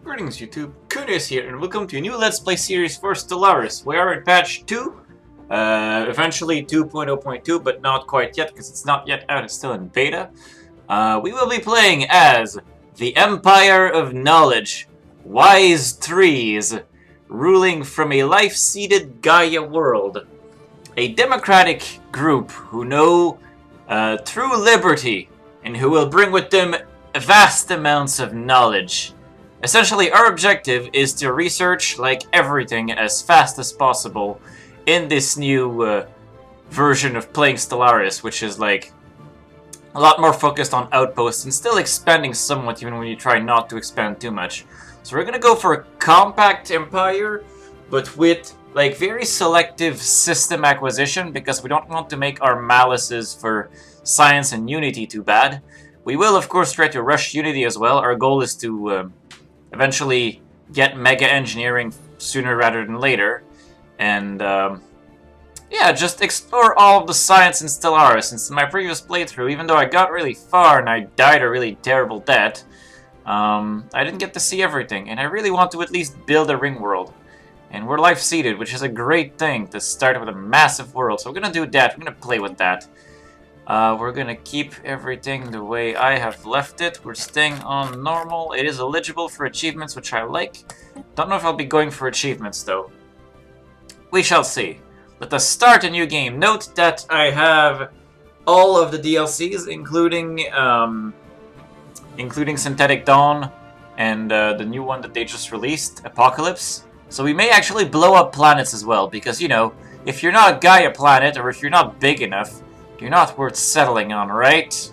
Greetings YouTube, Khundes here, and welcome to a new Let's Play series for Stellaris. We are at patch 2, eventually 2.0.2, but not quite yet, because it's not yet out, it's still in beta. We will be playing as the Empire of Knowledge, Wise Trees, ruling from a life-seeded Gaia world. A democratic group who know true liberty, and who will bring with them vast amounts of knowledge. Essentially, our objective is to research, like, everything as fast as possible in this new version of playing Stellaris, which is, like, a lot more focused on outposts and still expanding somewhat even when you try not to expand too much. So we're gonna go for a compact empire, but with, like, very selective system acquisition, because we don't want to make our malices for science and unity too bad. We will, of course, try to rush unity as well. Our goal is to eventually get mega engineering sooner rather than later. And, yeah, just explore all of the science in Stellaris. Since in my previous playthrough, even though I got really far and I died a really terrible death, I didn't get to see everything. And I really want to at least build a ring world. And we're life-seeded, which is a great thing to start with a massive world. So we're gonna do that. We're gonna play with that. We're gonna keep everything the way I have left it. We're staying on normal. It is eligible for achievements, which I like. Don't know if I'll be going for achievements, though. We shall see. Let us start a new game. Note that I have all of the DLCs, including Synthetic Dawn and the new one that they just released, Apocalypse. So we may actually blow up planets as well, because, you know, if you're not a Gaia planet, or if you're not big enough, you're not worth settling on, right?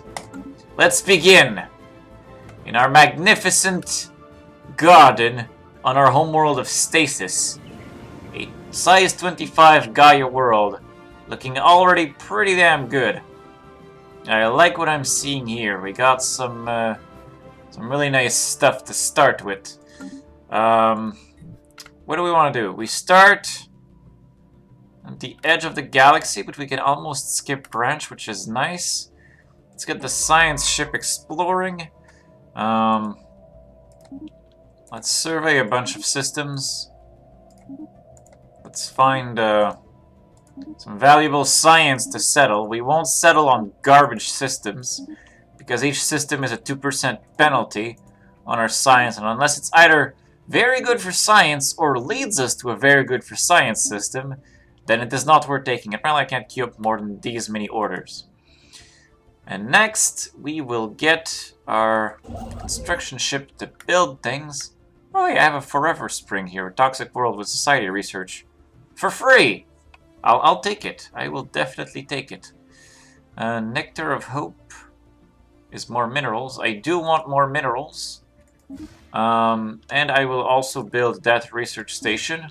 Let's begin! In our magnificent garden on our homeworld of Stasis. A size 25 Gaia world. Looking already pretty damn good. I like what I'm seeing here. We got some really nice stuff to start with. What do we want to do? We start at the edge of the galaxy, but we can almost skip branch, which is nice. Let's get the science ship exploring. Let's survey a bunch of systems. Let's find some valuable science to settle. We won't settle on garbage systems, because each system is a 2% penalty on our science, and unless it's either very good for science or leads us to a very good for science system, then it is not worth taking. Apparently I can't queue up more than these many orders. And next, we will get our construction ship to build things. Oh yeah, I have a forever spring here. A toxic world with society research. For free! I'll take it. I will definitely take it. Nectar of Hope is more minerals. I do want more minerals. And I will also build that research station.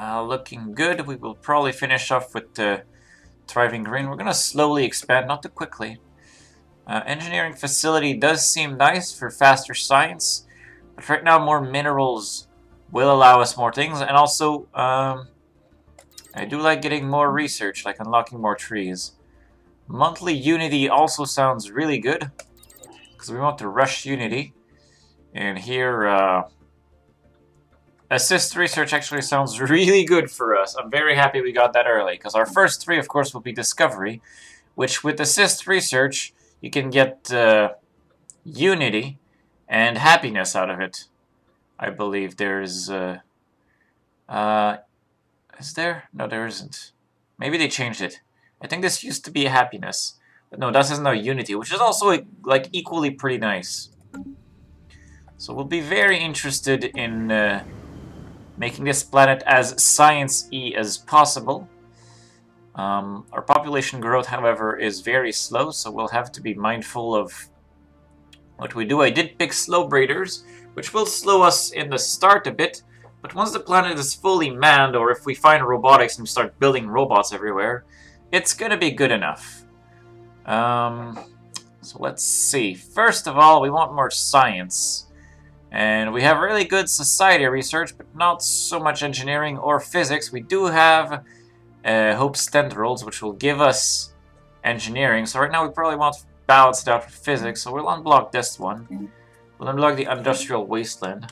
Looking good. We will probably finish off with the Thriving Green. We're going to slowly expand, not too quickly. Engineering facility does seem nice for faster science, but right now more minerals will allow us more things, and also I do like getting more research, like unlocking more trees. Monthly Unity also sounds really good, because we want to rush Unity. And here, assist research actually sounds really good for us. I'm very happy we got that early, because our first 3, of course, will be Discovery, which with assist research, you can get Unity and Happiness out of it. I believe there's, is there? No, there isn't. Maybe they changed it. I think this used to be a Happiness. But no, this is now Unity, which is also, like, equally pretty nice. So we'll be very interested in making this planet as science-y as possible. Our population growth, however, is very slow, so we'll have to be mindful of what we do. I did pick slow breeders, which will slow us in the start a bit, but once the planet is fully manned, or if we find robotics and start building robots everywhere, it's gonna be good enough. So let's see. First of all, we want more science. And we have really good society research, but not so much engineering or physics. We do have Hope's Tendrils, which will give us engineering. So right now we probably want to balance it out with physics, so we'll unblock this one. We'll unlock the industrial wasteland.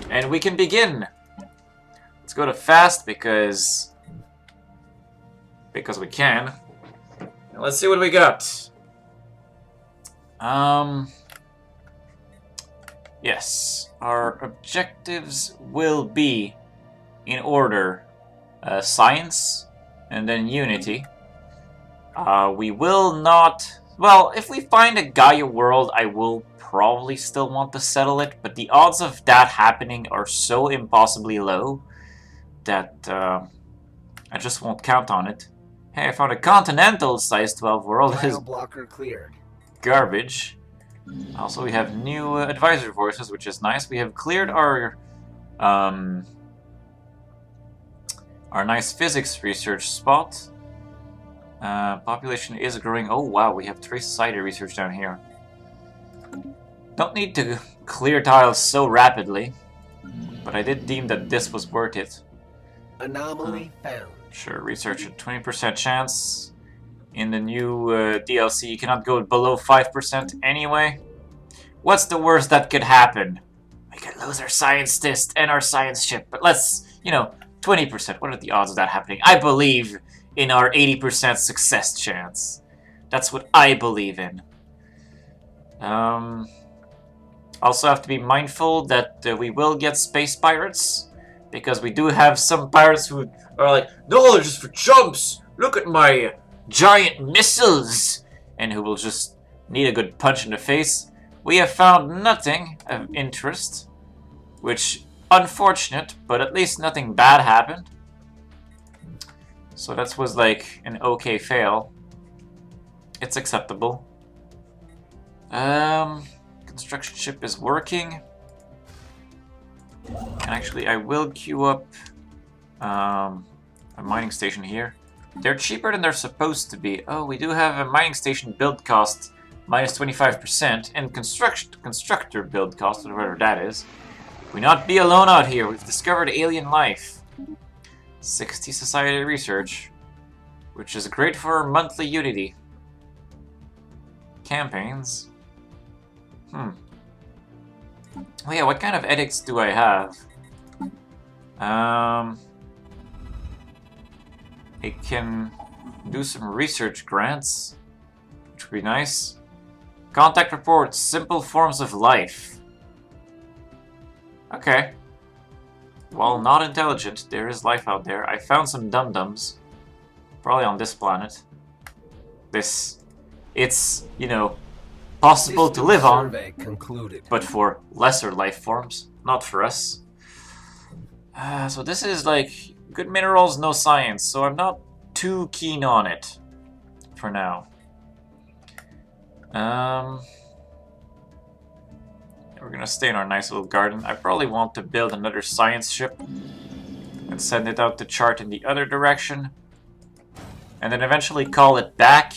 And we can begin! Let's go to fast because we can. And let's see what we got. Yes, our objectives will be in order: science, and then unity. We will not... Well, if we find a Gaia world, I will probably still want to settle it, but the odds of that happening are so impossibly low that I just won't count on it. Hey, I found a continental size 12 world. This is blocker cleared. Garbage. Also, we have new advisory forces, which is nice. We have cleared our nice physics research spot. Population is growing. Oh wow, we have 3 society research down here. Don't need to clear tiles so rapidly, but I did deem that this was worth it. Anomaly found. Sure, research at 20% chance. In the new DLC, you cannot go below 5% anyway. What's the worst that could happen? We could lose our scientist and our science ship, but let's, 20%. What are the odds of that happening? I believe in our 80% success chance. That's what I believe in. Also have to be mindful that we will get space pirates, because we do have some pirates who are like, no, they're just for chumps. Look at my giant missiles, and who will just need a good punch in the face. We have found nothing of interest, which unfortunate, but at least nothing bad happened. So that was like an okay fail. It's acceptable. Construction ship is working. And actually I will queue up a mining station here. They're cheaper than they're supposed to be. Oh, we do have a mining station build cost minus 25% and constructor build cost, whatever that is. We not be alone out here. We've discovered alien life. 60 society research, which is great for monthly Unity campaigns. Oh yeah, what kind of edicts do I have? It can do some research grants, which would be nice. Contact reports, simple forms of life. Okay. While not intelligent, there is life out there. I found some dum-dums. Probably on this planet. It's, possible to live on, but for lesser life forms, not for us. So this is like good minerals, no science, so I'm not too keen on it for now. We're gonna stay in our nice little garden. I probably want to build another science ship and send it out to chart in the other direction, and then eventually call it back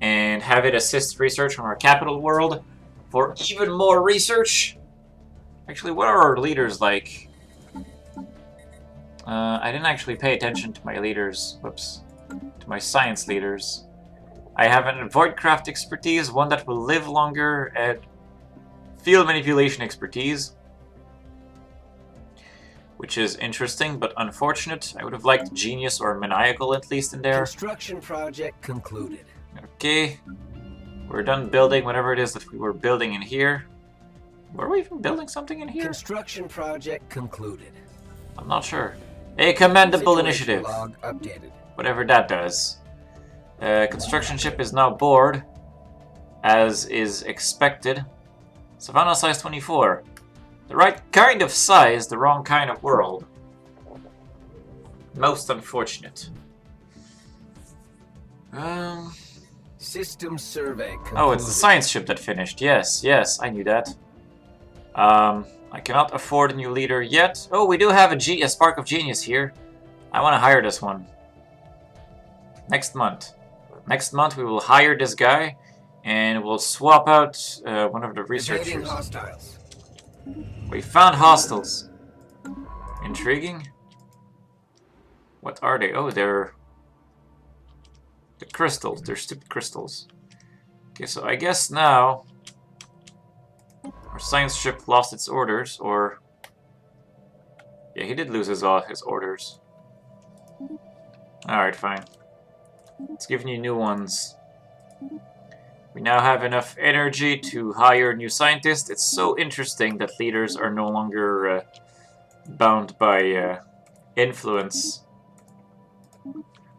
and have it assist research on our capital world for even more research. Actually, what are our leaders like? I didn't actually pay attention to my leaders. Whoops. To my science leaders. I have an voidcraft expertise, one that will live longer, and field manipulation expertise, which is interesting but unfortunate. I would have liked genius or maniacal at least in there. Construction project concluded. Okay, we're done building whatever it is that we were building in here. Were we even building something in here? Construction project concluded. I'm not sure. A commendable Situation initiative. log updated. Whatever that does. Construction ship is now bored, as is expected. Savannah size 24. The right kind of size, the wrong kind of world. Most unfortunate. System survey concluded. Oh, it's the science ship that finished. Yes, I knew that. I cannot afford a new leader yet. Oh, we do have a spark of genius here. I want to hire this one. Next month. Next month we will hire this guy, and we'll swap out one of the researchers. Hostiles. We found hostiles. Intriguing. What are they? Oh, they're the crystals. They're stupid crystals. Okay, so I guess now Our science ship lost its orders, or... Yeah, he did lose his orders. Alright, fine. Let's give you new ones. We now have enough energy to hire new scientists. It's so interesting that leaders are no longer bound by influence.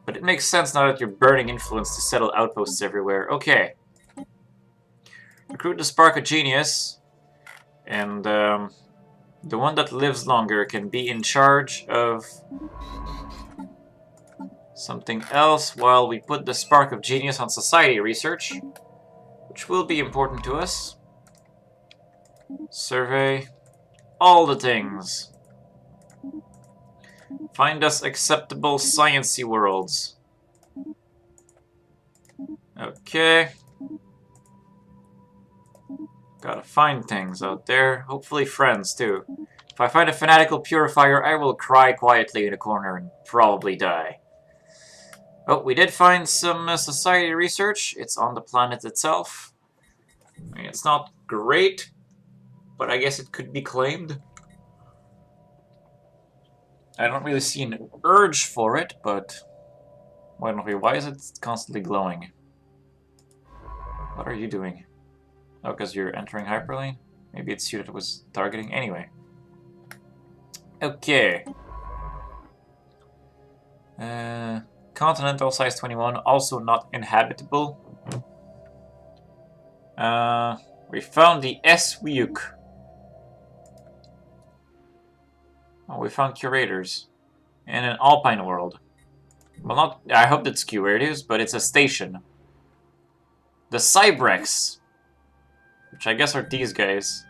But it makes sense now that you're burning influence to settle outposts everywhere. Okay. Recruit the Spark of Genius. And the one that lives longer can be in charge of something else while we put the Spark of Genius on society research, which will be important to us. Survey all the things. Find us acceptable sciencey worlds. Okay. Gotta find things out there. Hopefully friends, too. If I find a fanatical purifier, I will cry quietly in a corner and probably die. Oh, we did find some society research. It's on the planet itself. I mean, it's not great, but I guess it could be claimed. I don't really see an urge for it, but... Why is it constantly glowing? What are you doing? Oh, because you're entering hyperlane? Maybe it's you that was targeting. Anyway. Okay. Continental size 21, also not inhabitable. We found the S-Wyuk. Oh, we found curators. In an alpine world. Well, not... I hope that's curators, but it's a station. The Cybrex. Which I guess are these guys.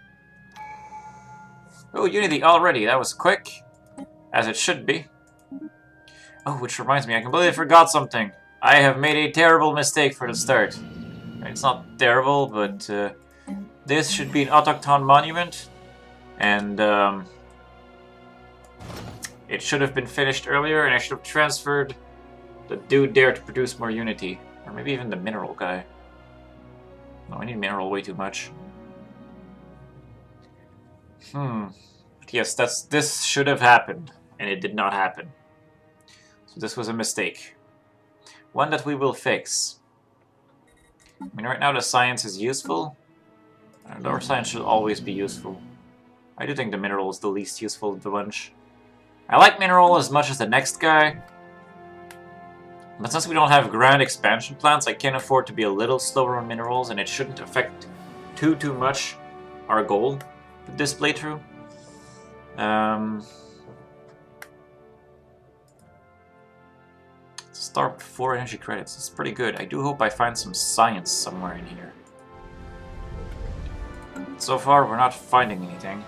Oh, Unity already. That was quick. As it should be. Oh, which reminds me, I completely forgot something. I have made a terrible mistake for the start. It's not terrible, but this should be an autochthon monument. And it should have been finished earlier, and I should have transferred the dude there to produce more Unity. Or maybe even the mineral guy. No, I need mineral way too much. But yes, this should have happened, and it did not happen. So this was a mistake. One that we will fix. I mean, right now the science is useful. And our science should always be useful. I do think the mineral is the least useful of the bunch. I like mineral as much as the next guy. But since we don't have grand expansion plans, I can afford to be a little slower on minerals, and it shouldn't affect too much our goal with this playthrough. Start with 4 energy credits. It's pretty good. I do hope I find some science somewhere in here. So far, we're not finding anything.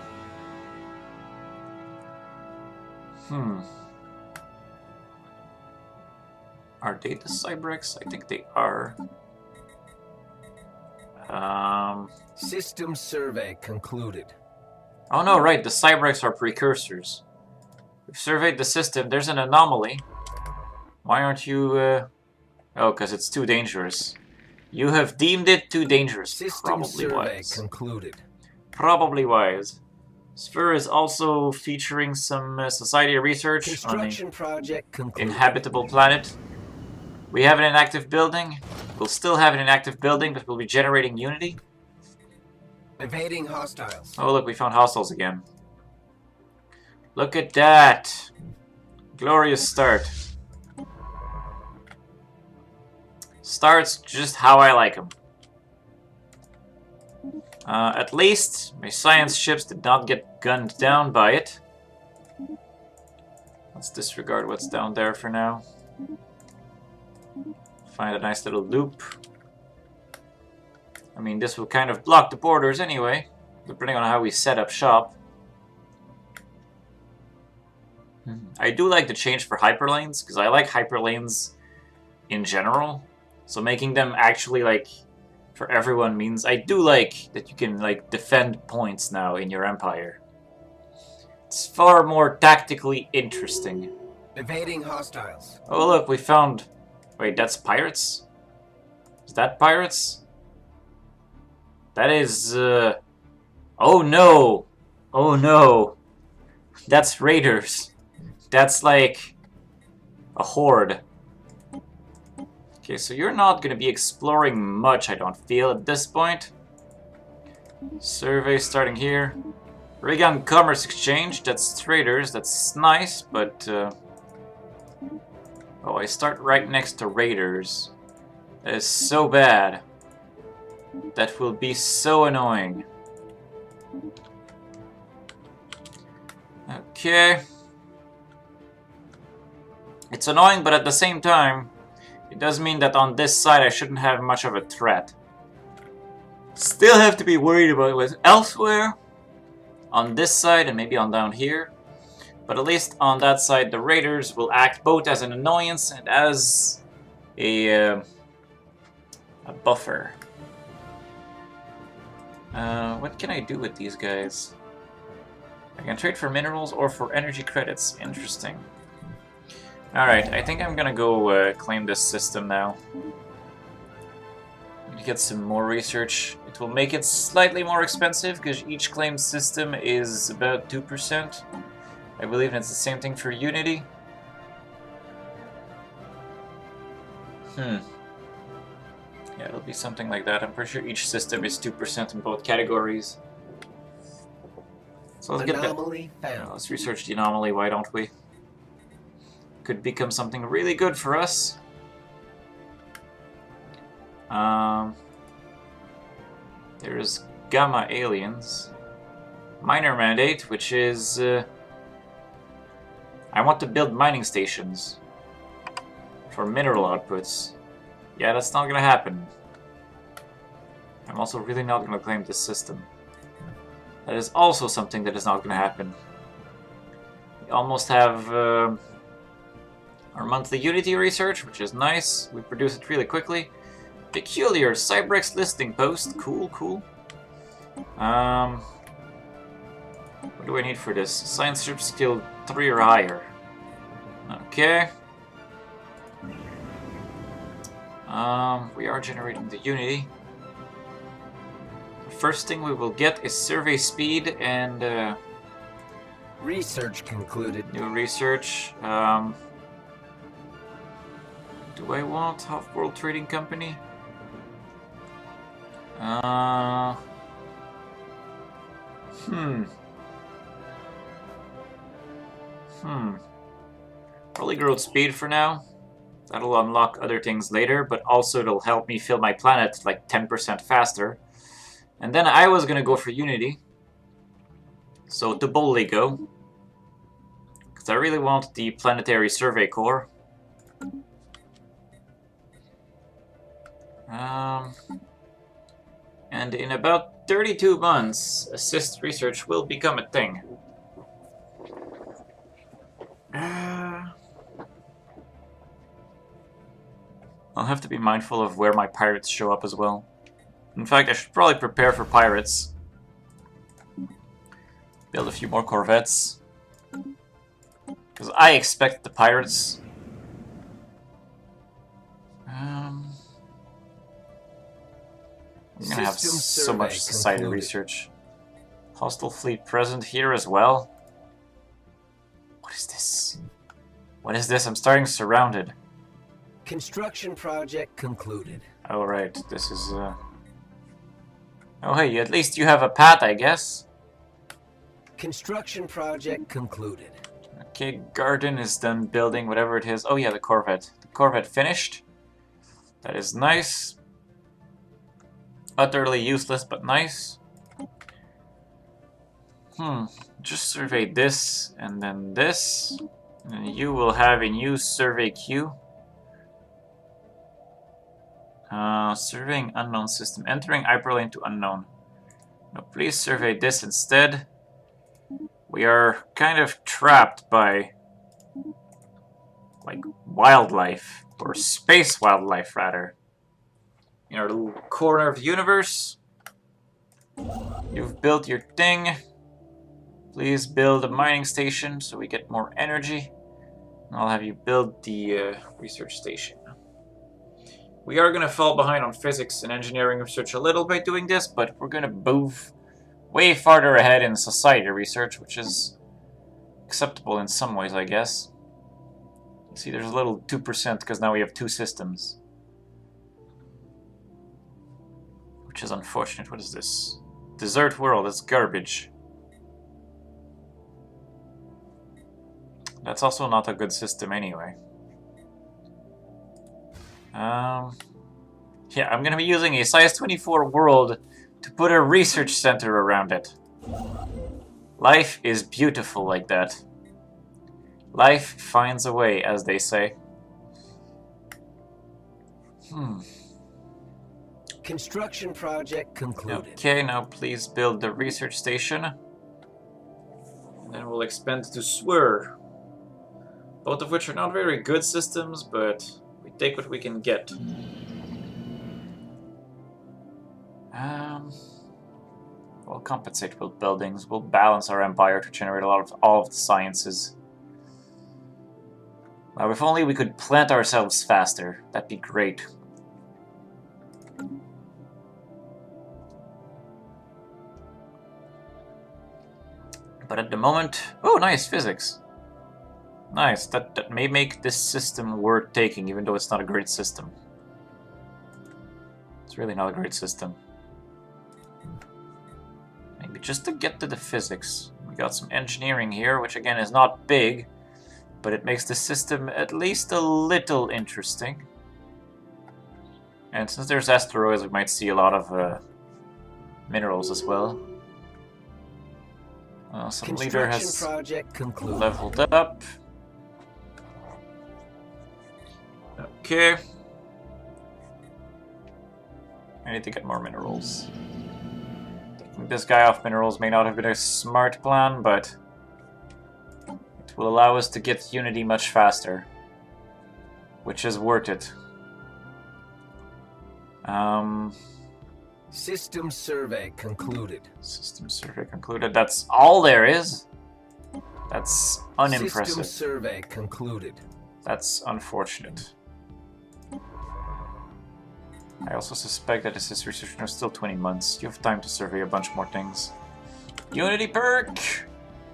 Are they the Cybrex? I think they are. System survey concluded. Oh no, right, the Cybrex are precursors. We've surveyed the system. There's an anomaly. Why aren't you... Oh, because it's too dangerous. You have deemed it too dangerous. System Probably survey wise. concluded. Probably wise. Sphere is also featuring some society research on Construction project an concluded. inhabitable planet. We have an inactive building. We'll still have an inactive building, but we'll be generating Unity. Evading hostiles. Oh, look, we found hostiles again. Look at that. Glorious start. Starts just how I like them. At least my science ships did not get gunned down by it. Let's disregard what's down there for now. Find a nice little loop. I mean, this will kind of block the borders anyway, depending on how we set up shop. I do like the change for hyperlanes, because I like hyperlanes in general. So making them actually, like, for everyone means I do like that you can, like, defend points now in your empire. It's far more tactically interesting. Evading hostiles. Oh look, we found... Wait, that's pirates? Is that pirates? That is, Oh no! Oh no! That's raiders. That's like a horde. Okay, so you're not gonna be exploring much, I don't feel, at this point. Survey starting here. Regan Commerce Exchange, that's traders, that's nice, but... oh, I start right next to raiders. That is so bad. That will be so annoying. Okay. It's annoying, but at the same time, it does mean that on this side I shouldn't have much of a threat. Still have to be worried about what's elsewhere. On this side and maybe on down here. But at least on that side the raiders will act both as an annoyance and as a buffer. What can I do with these guys? I can trade for minerals or for energy credits. Interesting. Alright, I think I'm gonna go claim this system now. To get some more research. It will make it slightly more expensive because each claimed system is about 2%. I believe it's the same thing for Unity. Yeah, it'll be something like that. I'm pretty sure each system is 2% in both categories. So let's get that. Yeah, let's research the anomaly, why don't we? Could become something really good for us. There's Gamma Aliens. Miner Mandate, which is... I want to build mining stations for mineral outputs. Yeah, that's not gonna happen. I'm also really not gonna claim this system. That is also something that is not gonna happen. We almost have our monthly Unity research, which is nice. We produce it really quickly. Peculiar Cybrex listing post. Cool, cool. What do I need for this? Science Strip skill 3 or higher. Okay. We are generating the Unity. The first thing we will get is survey speed and research concluded. New research. Do I want Half-World Trading Company? Probably growth speed for now. That'll unlock other things later, but also it'll help me fill my planet like 10% faster. And then I was gonna go for Unity. So to boldly go. Because I really want the Planetary Survey Corps. And in about 32 months, assist research will become a thing. I'll have to be mindful of where my pirates show up as well. In fact, I should probably prepare for pirates. Build a few more corvettes. Because I expect the pirates... I'm gonna have so much society research. Hostile fleet present here as well. What is this? What is this? I'm starting surrounded. Construction project concluded. Oh right, this is oh hey, at least you have a path, I guess. Construction project concluded. Okay, Garden is done building whatever it is. Oh yeah, the Corvette. The Corvette finished. That is nice. Utterly useless, but nice. Just survey this, and then this. And you will have a new survey queue. Surveying unknown system. Entering hyperlane to unknown. No, please survey this instead. We are kind of trapped by... like, wildlife. Or space wildlife, rather. In our little corner of the universe. You've built your thing. Please build a mining station so we get more energy. And I'll have you build the research station. We are going to fall behind on physics and engineering research a little by doing this, but we're going to move way farther ahead in society research, which is acceptable in some ways, I guess. You see, there's a little 2% because now we have 2 systems. Which is unfortunate. What is this? Desert world, that's garbage. That's also not a good system anyway. Yeah, I'm gonna be using a size 24 world to put a research center around it. Life is beautiful like that. Life finds a way, as they say. Construction project concluded. Okay, now please build the research station. And then we'll expand to Swir. Both of which are not very good systems, but we take what we can get. We'll compensate with buildings. We'll balance our empire to generate a lot of all of the sciences. Now, if only we could plant ourselves faster, that'd be great. But at the moment... Oh, nice, physics. Nice, that may make this system worth taking, even though it's not a great system. It's really not a great system. Maybe just to get to the physics. We got some engineering here, which again is not big, but it makes the system at least a little interesting. And since there's asteroids, we might see a lot of minerals as well. Some leader has leveled up. Okay. I need to get more minerals. Taking this guy off minerals may not have been a smart plan, but it will allow us to get Unity much faster, which is worth it. System survey concluded. System survey concluded. That's all there is. That's unimpressive. System survey concluded. That's unfortunate. I also suspect that this is research now still 20 months. You have time to survey a bunch more things. Unity perk!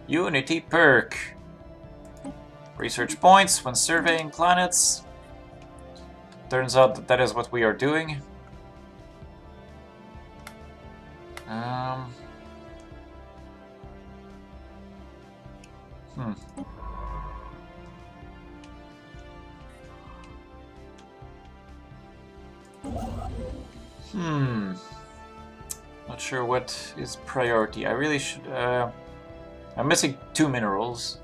Unity perk! Research points when surveying planets. Turns out that that is what we are doing. Not sure what is priority. I really should... I'm missing 2 minerals.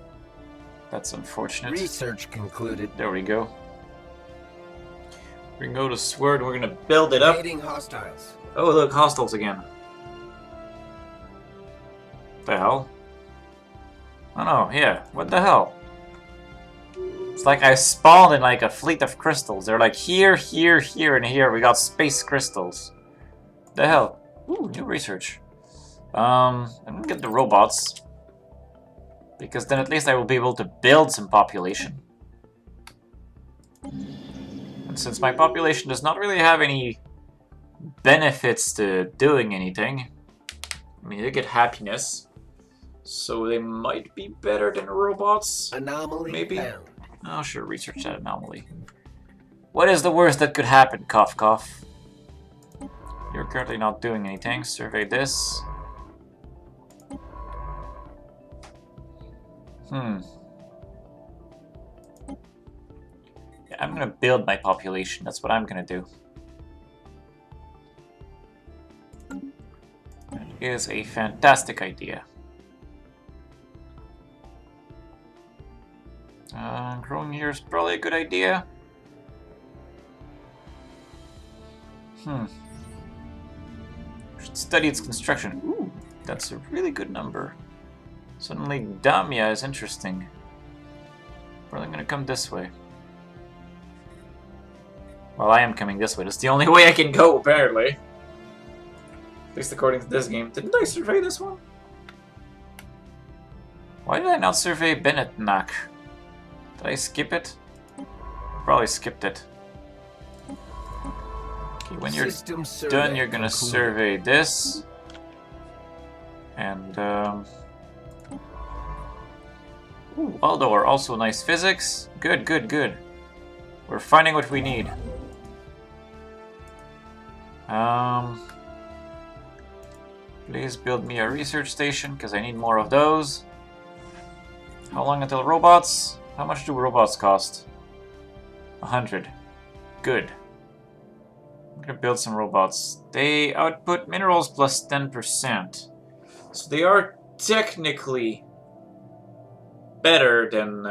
That's unfortunate. Research concluded. There we go. We can go to Sword and we're gonna build it up. Raiding hostiles. Oh look, hostiles again. The hell? Oh no, yeah, what the hell? It's like I spawned in like a fleet of crystals. They're like here, here, here, and here. We got space crystals. The hell? Ooh, new research. I'm gonna get the robots. Because then at least I will be able to build some population. And since my population does not really have any benefits to doing anything, I mean, they get happiness. So they might be better than robots. Anomaly maybe. found. Oh, sure, research that anomaly. What is the worst that could happen, cough cough? You're currently not doing anything. Survey this. Yeah, I'm gonna build my population. That's what I'm gonna do. That is a fantastic idea. Growing here is probably a good idea. Should study its construction. Ooh, that's a really good number. Suddenly, Damia is interesting. Probably gonna come this way. Well, I am coming this way. That's the only way I can go, apparently. At least according to this game. Didn't I survey this one? Why did I not survey Bennett Nak? Did I skip it? Probably skipped it. Okay, when you're done, you're gonna survey this. And ooh, Aldor, also nice physics. Good, good, good. We're finding what we need. Please build me a research station, because I need more of those. How long until robots? How much do robots cost? 100. Good. I'm gonna build some robots. They output minerals plus 10%. So they are technically better than...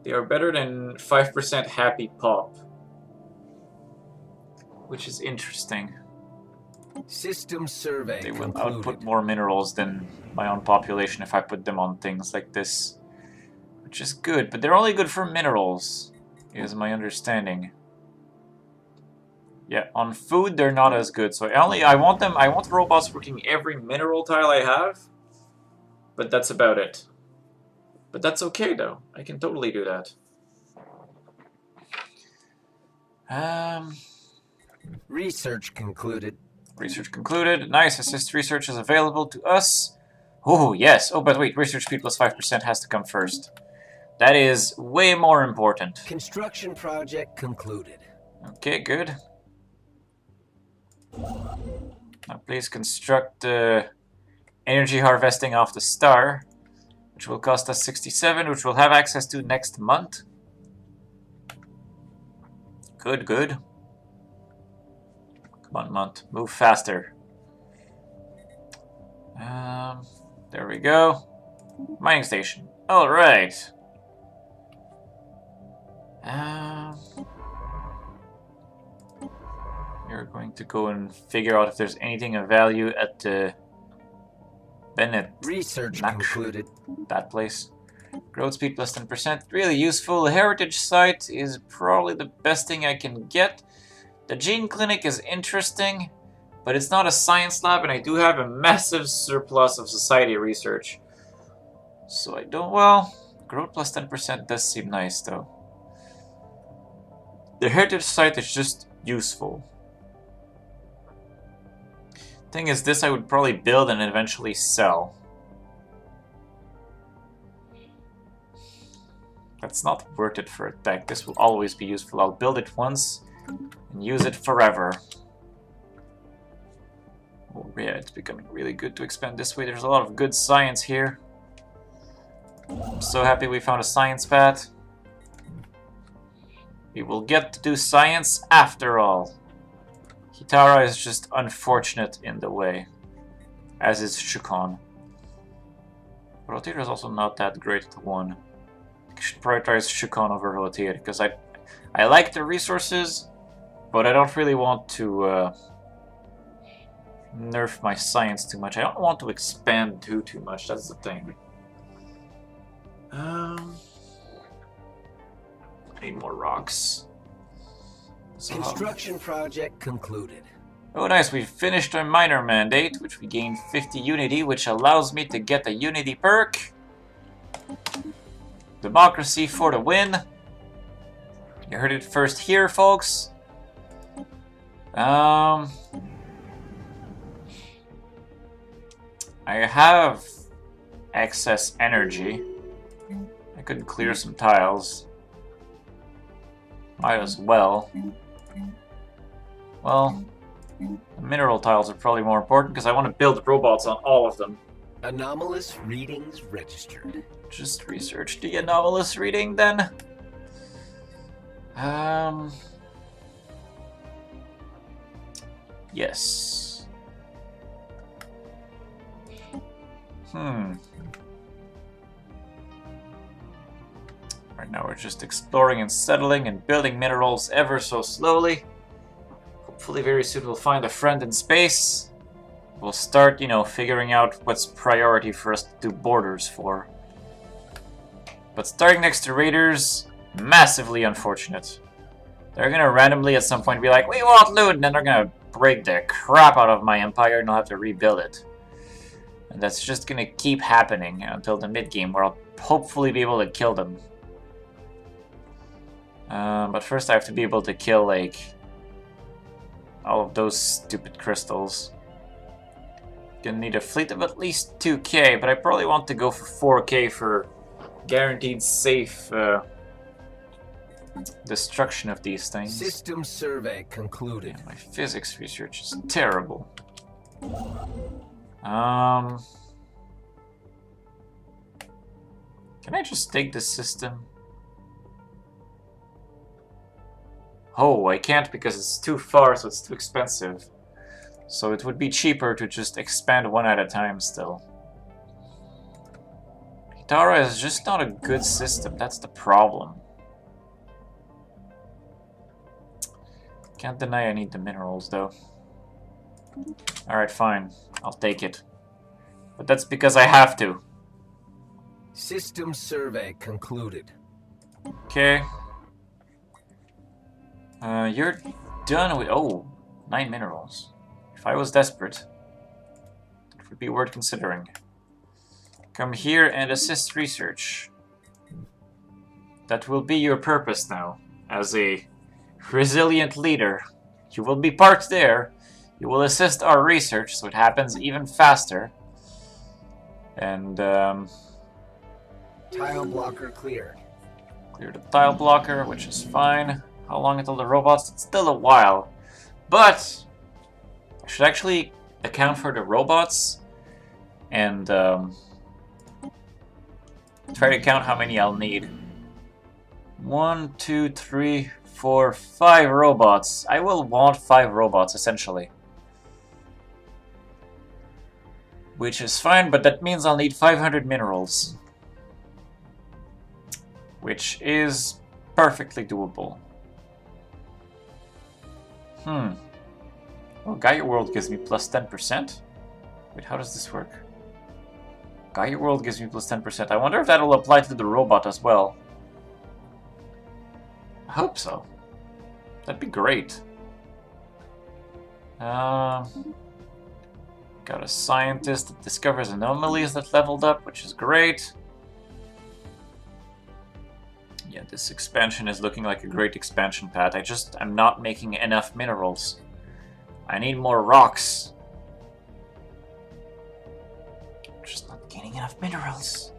they are better than 5% happy pop. Which is interesting. System survey They will concluded. output more minerals than my own population if I put them on things like this. Which is good, but they're only good for minerals, is my understanding. Yeah, on food they're not as good, so I want robots working every mineral tile I have, but that's about it. But that's okay though, I can totally do that. Research concluded. Research concluded. Nice, assist research is available to us. Oh, yes. Oh, but wait, research speed plus 5% has to come first. That is way more important. Construction project concluded. Okay, good. Now please construct energy harvesting off the star, which will cost us 67, which we'll have access to next month. Good, good. Come on, month. Move faster. There we go. Mining station. Alright. We're going to go and figure out if there's anything of value at the Bennett. Research Nak. concluded. That place. Growth speed plus 10%. Really useful. The heritage site is probably the best thing I can get. The gene clinic is interesting, but it's not a science lab, and I do have a massive surplus of society research. So I don't... well, growth plus 10% does seem nice, though. The heritage site is just useful. Thing is, this I would probably build and eventually sell. That's not worth it for a tech. This will always be useful. I'll build it once and use it forever. Oh yeah, it's becoming really good to expand this way. There's a lot of good science here. I'm so happy we found a science path. We will get to do science after all. Kitara is just unfortunate in the way, as is Shukon. Rotator is also not that great at one. I should prioritize Shukon over Rotator, because I like the resources, but I don't really want to nerf my science too much. I don't want to expand too much, that's the thing. I need more rocks. So, Construction project concluded. oh nice, we finished our minor mandate, which we gained 50 unity, which allows me to get a unity perk. Democracy for the win. You heard it first here, folks. I have excess energy. I could clear some tiles. Might as well. Well, the mineral tiles are probably more important because I want to build robots on all of them. Anomalous readings registered. Just research the anomalous reading then. Yes. Right now we're just exploring and settling and building minerals ever so slowly. Hopefully very soon we'll find a friend in space. We'll start, you know, figuring out what's priority for us to do borders for. But starting next to raiders, massively unfortunate. They're gonna randomly at some point be like, we want loot, and then they're gonna break the crap out of my empire and I'll have to rebuild it. And that's just gonna keep happening until the mid-game where I'll hopefully be able to kill them. But first I have to be able to kill, like, all of those stupid crystals. Gonna need a fleet of at least 2k, but I probably want to go for 4k for guaranteed safe destruction of these things. System survey concluded. Yeah, my physics research is terrible. Can I just take this system? Oh, I can't because it's too far, so it's too expensive. So it would be cheaper to just expand one at a time still. Hitara is just not a good system, that's the problem. Can't deny I need the minerals though. Alright, fine. I'll take it. But that's because I have to. System survey concluded. Okay. You're done with... Oh, 9 minerals. If I was desperate, it would be worth considering. Come here and assist research. That will be your purpose now, as a resilient leader. You will be parked there. You will assist our research so it happens even faster. And, Tile blocker cleared. clear the tile blocker, which is fine. How long until the robots? It's still a while. But I should actually account for the robots and try to count how many I'll need. 1, 2, 3, 4, 5 robots. I will want 5 robots, essentially. Which is fine, but that means I'll need 500 minerals. Which is perfectly doable. Well, Gaia World gives me plus 10%. Wait, how does this work? Gaia World gives me plus 10%. I wonder if that'll apply to the robot as well. I hope so. That'd be great. Got a scientist that discovers anomalies that leveled up, which is great. Yeah, this expansion is looking like a great expansion pad. I'm not making enough minerals. I need more rocks. I'm just not getting enough minerals.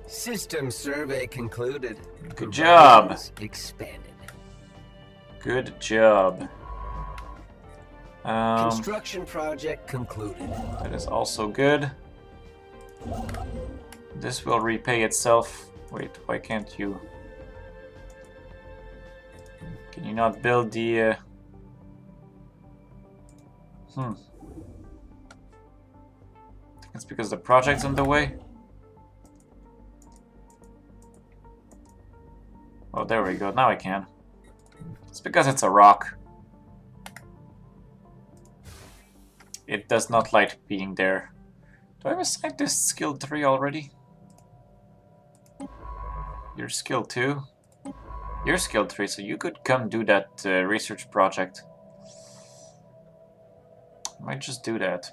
System survey concluded. Good job. Horizons expanded. Good job. Construction project concluded. That is also good. This will repay itself. Wait, why can't you? Can you not build the... It's because the project's on the way? Oh, there we go. Now I can. It's because it's a rock. It does not like being there. Do I have a scientist skill 3 already? You're skill 2? You're skill 3, so you could come do that research project. I might just do that.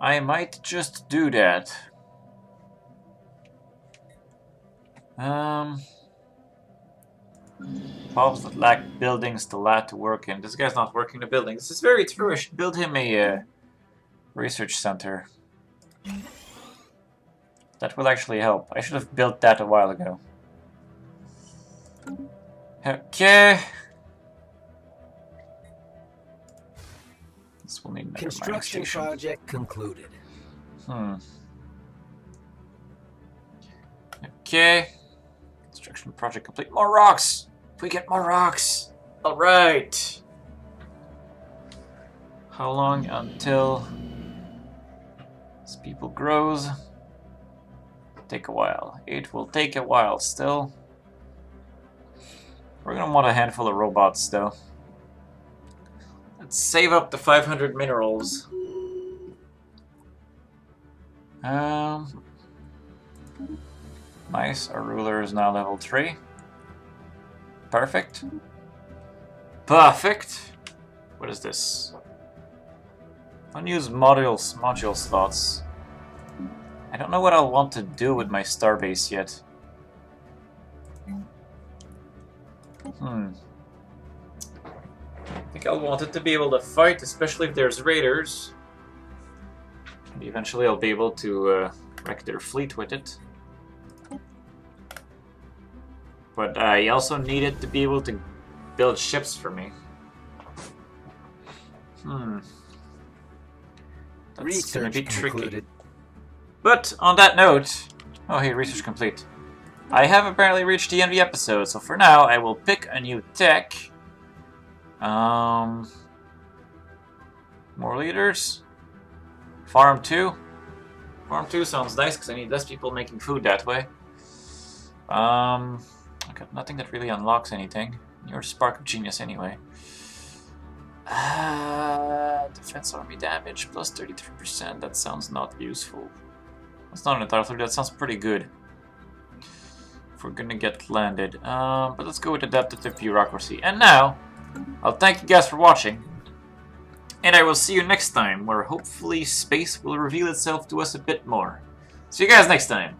I might just do that. Problems that lack buildings to lad to work in. This guy's not working the buildings. This is very true. I should build him a research center. That will actually help. I should have built that a while ago. Okay. This will need another Construction mining station. project concluded. Okay. Construction project complete. More rocks! If we get more rocks! Alright! How long until this people grows? Take a while. It will take a while still. We're gonna want a handful of robots though. Let's save up the 500 minerals. Nice, our ruler is now level 3. Perfect. Perfect! What is this? Unused module slots. I don't know what I'll want to do with my starbase yet. I think I'll want it to be able to fight, especially if there's raiders. Eventually I'll be able to wreck their fleet with it. But I also needed to be able to build ships for me. That's gonna be tricky. But on that note, oh hey, research complete. I have apparently reached the end of the episode, so for now I will pick a new tech. More leaders. Farm 2. Farm 2 sounds nice because I need less people making food that way. I got nothing that really unlocks anything. You're a spark of genius anyway. Defense army damage plus 33%. That sounds not useful. That's not entirely. That sounds pretty good. If we're gonna get landed. But let's go with adaptive bureaucracy. And now, I'll thank you guys for watching. And I will see you next time, where hopefully space will reveal itself to us a bit more. See you guys next time.